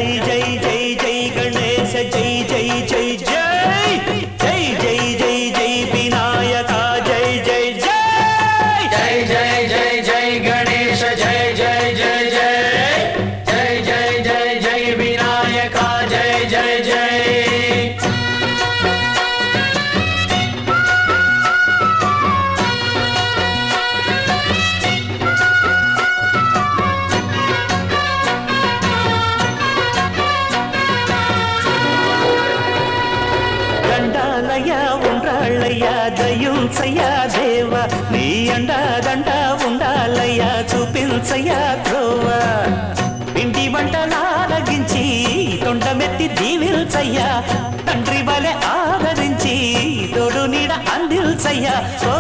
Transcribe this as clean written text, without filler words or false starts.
జై జై జై జై గణేశ జై జై జై జై జై జై జై జై వినాయక జై జై జై జై జై జై జై గణేశ జై జై జై జై జై జై జై జై వినాయక జై జై జై ఉండాలయ్యా దయుంచయ్యా దేవ నీ అండాదండ ఉండాలయ్యా చూపించయ్యా త్రోవ పిండి వంటలారగించి తొండమెత్తి దీవిల్చయ్యా తండ్రి వలె ఆదరించి తోడు నీడ అందిల్చయ్యా ఓ